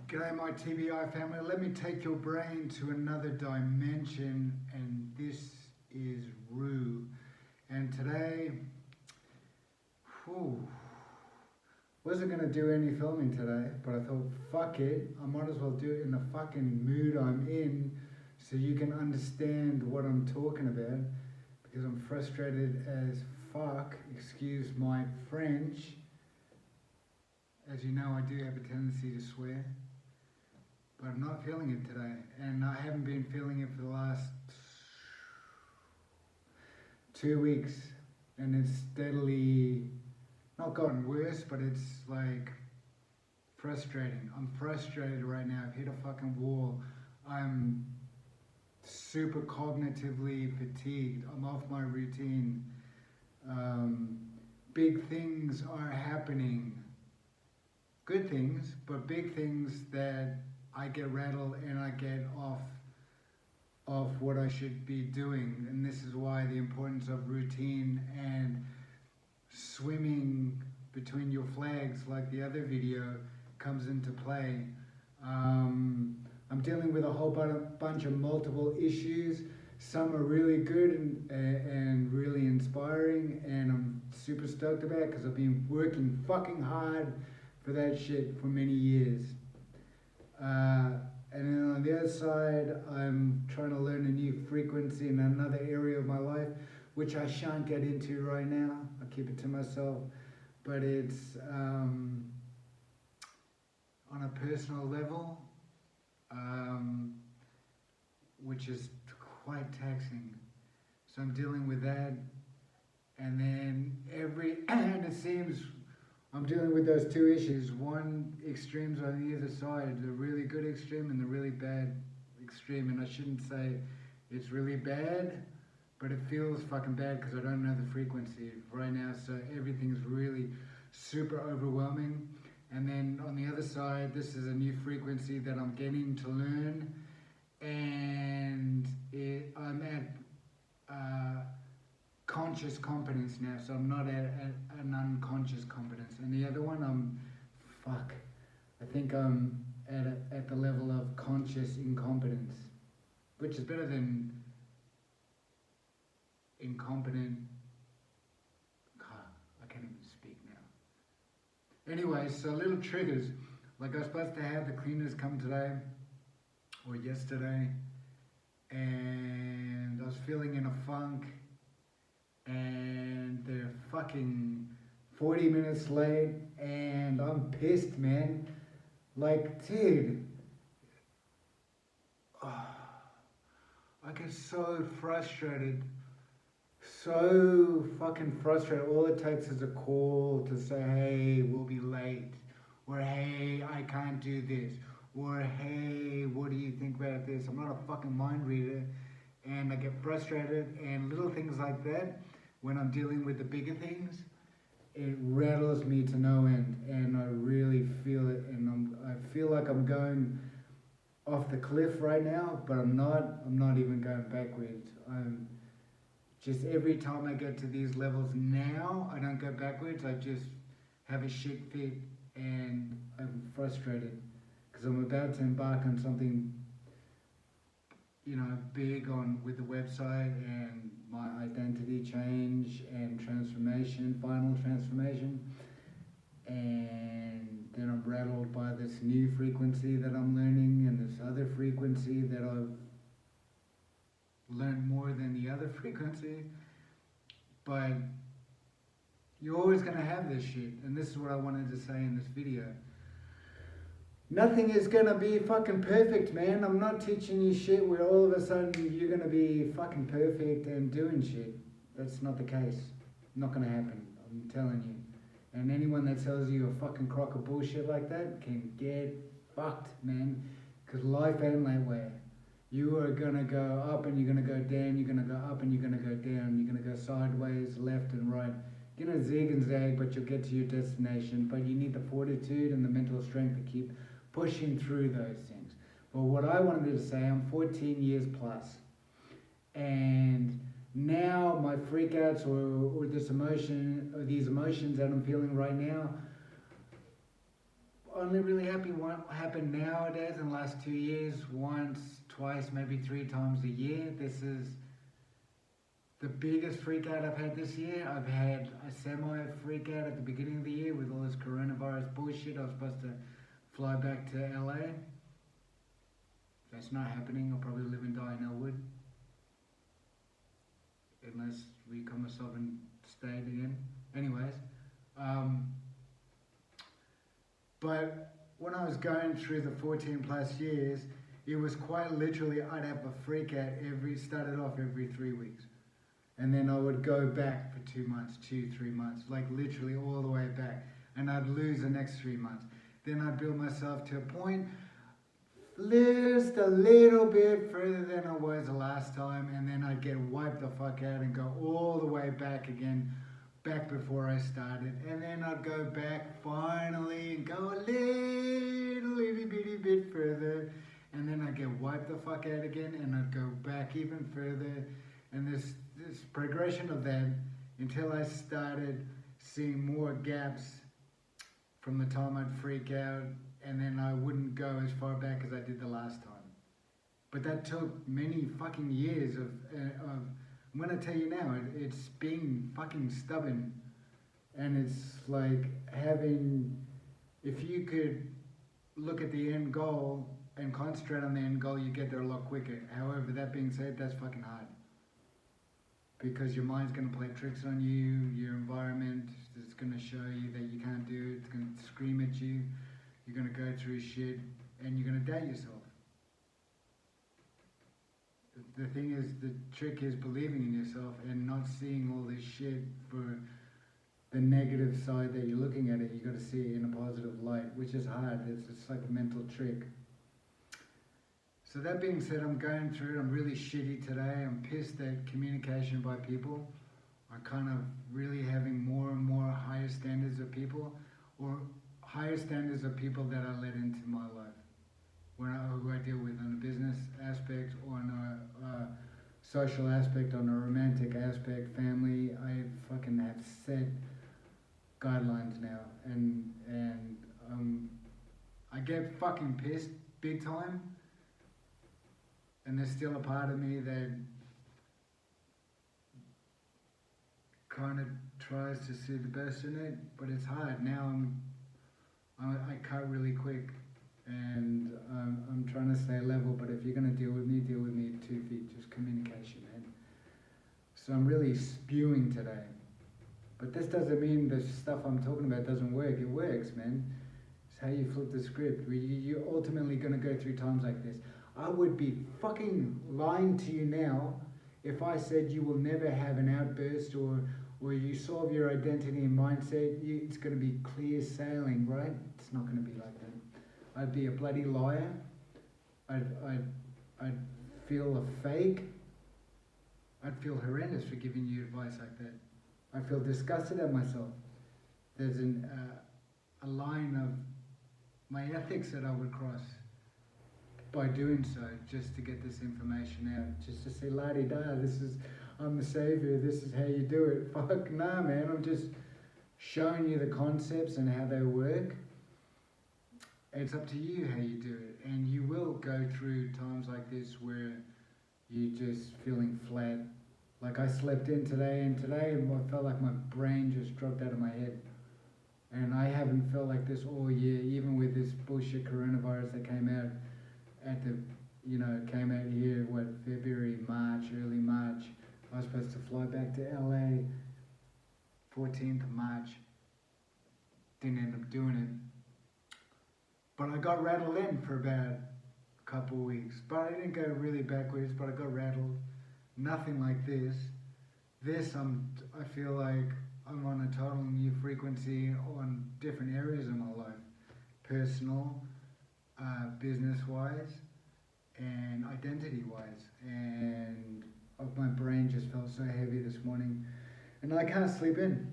G'day my TBI family, let me take your brain to another dimension, and this is Roo. And today, wasn't going to do any filming today, but I thought, fuck it, I might as well do it in the fucking mood I'm in so you can understand what I'm talking about, because I'm frustrated as fuck, excuse my French. As you know, I do have a tendency to swear. But I'm not feeling it today, and I haven't been feeling it for the last 2 weeks, and it's steadily not gotten worse, but it's like frustrating. I'm frustrated right now. I've hit a fucking wall. I'm super cognitively fatigued. I'm off my routine. Big things are happening. Good things, but big things that I get rattled and I get off what I should be doing. And this is why the importance of routine and swimming between your flags, like the other video, comes into play. I'm dealing with a whole bunch of multiple issues. Some are really good and really inspiring, and I'm super stoked about because I've been working fucking hard for that shit for many years. And then on the other side, I'm trying to learn a new frequency in another area of my life, which I shan't get into right now. I'll keep it to myself. But it's on a personal level, which is quite taxing. So I'm dealing with that. And then and it seems I'm dealing with those two issues. One extreme's on the other side, the really good extreme and the really bad extreme. And I shouldn't say it's really bad, but it feels fucking bad because I don't know the frequency right now. So everything's really super overwhelming. And then on the other side, this is a new frequency that I'm getting to learn. And I'm at conscious competence now, so I'm not at an unconscious competence. And the other one, I think I'm at the level of conscious incompetence, which is better than incompetent. I can't even speak now. Anyway, so little triggers. Like I was supposed to have the cleaners come today or yesterday, and I was feeling in a funk, and they're fucking 40 minutes late, and I'm pissed, man. Like, dude, I get so frustrated, so fucking frustrated. All it takes is a call to say, hey, we'll be late, or hey, I can't do this, or hey, what do you think about this? I'm not a fucking mind reader, and I get frustrated, and little things like that. When I'm dealing with the bigger things, it rattles me to no end, and I really feel it, and I feel like I'm going off the cliff right now, but I'm not even going backwards. I'm just, every time I get to these levels now, I don't go backwards, I just have a shit fit, and I'm frustrated, because I'm about to embark on something, big with the website and my identity change and transformation, final transformation. And then I'm rattled by this new frequency that I'm learning and this other frequency that I've learned more than the other frequency. But you're always going to have this shit, and this is what I wanted to say in this video. Nothing is going to be fucking perfect, man. I'm not teaching you shit where all of a sudden you're going to be fucking perfect and doing shit. That's not the case. Not going to happen. I'm telling you. And anyone that tells you a fucking crock of bullshit like that can get fucked, man. Because life ain't that way. You are going to go up and you're going to go down. You're going to go up and you're going to go down. You're going to go sideways, left and right. You're going to zig and zag, but you'll get to your destination. But you need the fortitude and the mental strength to keep pushing through those things. But what I wanted to say, I'm 14 years plus, and now my freakouts or this emotion or these emotions that I'm feeling right now, only really happen nowadays in the last 2 years, once, twice, maybe 3 times a year. This is the biggest freak out I've had this year. I've had a semi freak out at the beginning of the year with all this coronavirus bullshit. I was supposed to fly back to LA. That's not happening. I'll probably live and die in Elwood. Unless we become a sovereign state again. Anyways. But when I was going through the 14 plus years, it was quite literally I'd have a freak out started off every 3 weeks. And then I would go back for 2 months, 3 months, like literally all the way back. And I'd lose the next 3 months. Then I'd build myself to a point just a little bit further than I was the last time. And then I'd get wiped the fuck out and go all the way back again, back before I started. And then I'd go back finally and go a little itty bitty bit further. And then I'd get wiped the fuck out again and I'd go back even further. And this progression of that until I started seeing more gaps from the time I'd freak out, and then I wouldn't go as far back as I did the last time. But that took many fucking years of I'm gonna tell you now, it's being fucking stubborn. And it's like if you could look at the end goal and concentrate on the end goal, you get there a lot quicker. However, that being said, that's fucking hard. Because your mind's going to play tricks on you, your environment is going to show you that you can't do it, it's going to scream at you, you're going to go through shit, and you're going to doubt yourself. The thing is, the trick is believing in yourself and not seeing all this shit for the negative side that you're looking at it. You got to see it in a positive light, which is hard. It's like a mental trick. So that being said, I'm going through it. I'm really shitty today. I'm pissed at communication by people. I'm kind of really having more and more higher standards of people, or higher standards of people that I let into my life. Who I deal with on a business aspect, or on a social aspect, on a romantic aspect, family. I fucking have set guidelines now, and I get fucking pissed big time. And there's still a part of me that kind of tries to see the best in it, but it's hard. Now I cut really quick, and I'm trying to stay level, but if you're going to deal with me 2 feet, just communication, man. So I'm really spewing today. But this doesn't mean the stuff I'm talking about doesn't work. It works, man. It's how you flip the script. You're ultimately going to go through times like this. I would be fucking lying to you now if I said you will never have an outburst or you solve your identity and mindset. It's going to be clear sailing, right? It's not going to be like that. I'd be a bloody liar. I'd feel a fake. I'd feel horrendous for giving you advice like that. I feel disgusted at myself. There's a line of my ethics that I would cross by doing so, just to get this information out, just to say, la-di-da, I'm the savior, this is how you do it. Fuck, nah, man, I'm just showing you the concepts and how they work. It's up to you how you do it, and you will go through times like this where you're just feeling flat. Like I slept in today, and today I felt like my brain just dropped out of my head. And I haven't felt like this all year, even with this bullshit coronavirus that came out came out here, February, March, early March. I was supposed to fly back to LA 14th of March. Didn't end up doing it. But I got rattled in for about a couple of weeks. But I didn't go really backwards, but I got rattled. Nothing like this. I feel like I'm on a total new frequency on different areas of my life. Personal, business-wise, and identity-wise. And my brain just felt so heavy this morning. And I can't sleep in.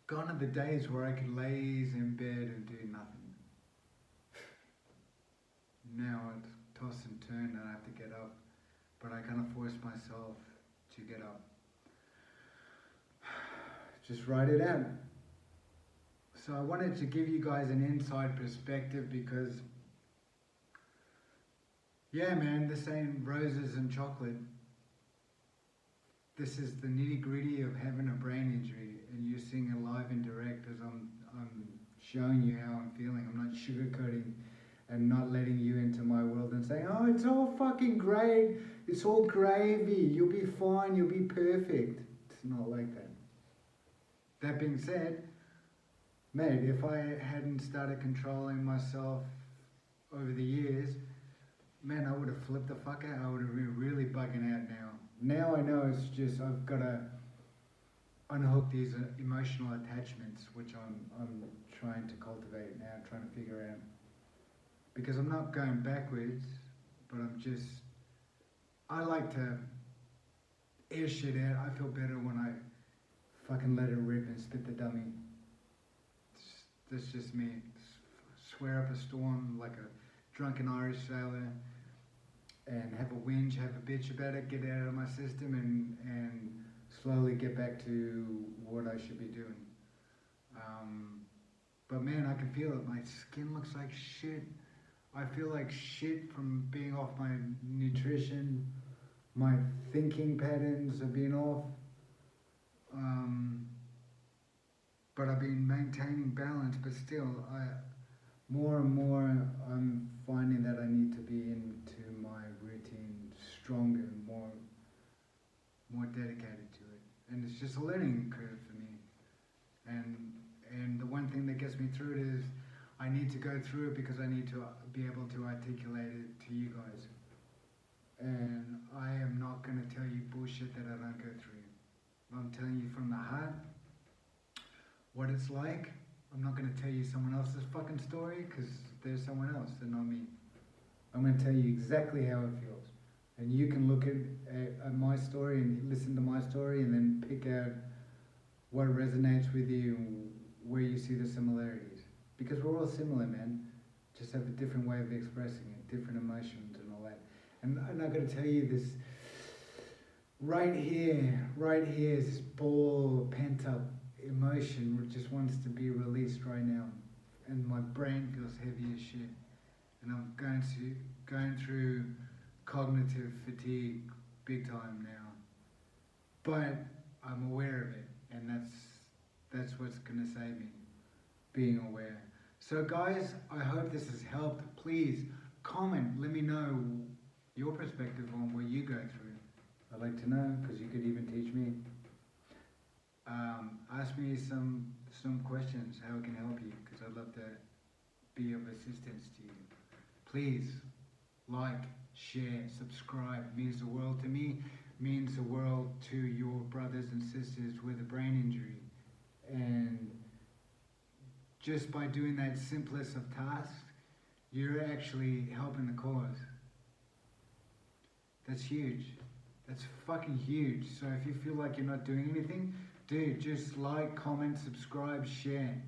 Gone are the days where I could laze in bed and do nothing. Now I toss and turn and I have to get up. But I kind of force myself to get up. Just write it out. So I wanted to give you guys an inside perspective because, yeah, man, this ain't roses and chocolate. This is the nitty gritty of having a brain injury, and you're seeing it live and direct as I'm showing you how I'm feeling. I'm not sugarcoating and not letting you into my world and saying, oh, it's all fucking great, it's all gravy, you'll be fine, you'll be perfect. It's not like that. That being said, mate, if I hadn't started controlling myself over the years, man, I would have flipped the fuck out. I would have been really bugging out now. Now I know it's just I've got to unhook these emotional attachments, which I'm trying to cultivate now, trying to figure out. Because I'm not going backwards, but I like to air shit out. I feel better when I fucking let it rip and spit the dummy. That's just me. Swear up a storm like a drunken Irish sailor and have a whinge, have a bitch about it, get it out of my system and slowly get back to what I should be doing. But man, I can feel it. My skin looks like shit. I feel like shit from being off my nutrition. My thinking patterns have been off. But I've been maintaining balance, but still, more and more I'm finding that I need to be into my routine stronger, more dedicated to it. And it's just a learning curve for me. And the one thing that gets me through it is I need to go through it because I need to be able to articulate it to you guys. And I am not going to tell you bullshit that I don't go through. I'm telling you from the heart what it's like. I'm not going to tell you someone else's fucking story because there's someone else and not me. I'm going to tell you exactly how it feels. And you can look at my story and listen to my story and then pick out what resonates with you and where you see the similarities. Because we're all similar, man. Just have a different way of expressing it, different emotions and all that. And I'm not going to tell you this right here is this ball of pent-up emotion which just wants to be released right now. And my brain feels heavy as shit. And I'm going through cognitive fatigue big time now. But I'm aware of it, and that's what's gonna save me, being aware. So guys, I hope this has helped. Please comment, let me know your perspective on what you go through. I'd like to know, because you could even teach me. Ask me some questions, how I can help you, because I'd love to be of assistance to you. Please like, share, subscribe. It means the world to me, means the world to your brothers and sisters with a brain injury. And just by doing that simplest of tasks, you're actually helping the cause. That's huge. That's fucking huge. So if you feel like you're not doing anything, dude, just like, comment, subscribe, share.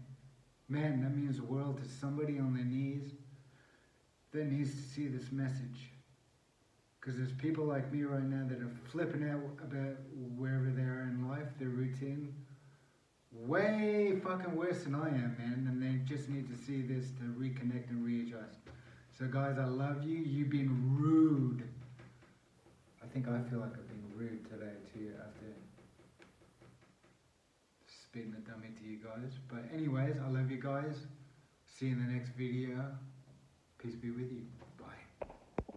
Man, that means the world to somebody on their knees that needs to see this message. Because there's people like me right now that are flipping out about wherever they are in life, their routine. Way fucking worse than I am, man. And they just need to see this to reconnect and readjust. So guys, I love you. You've been rude. I think I feel like I've been rude today to you after spitting the dummy to you guys. But anyways, I love you guys. See you in the next video. Peace be with you.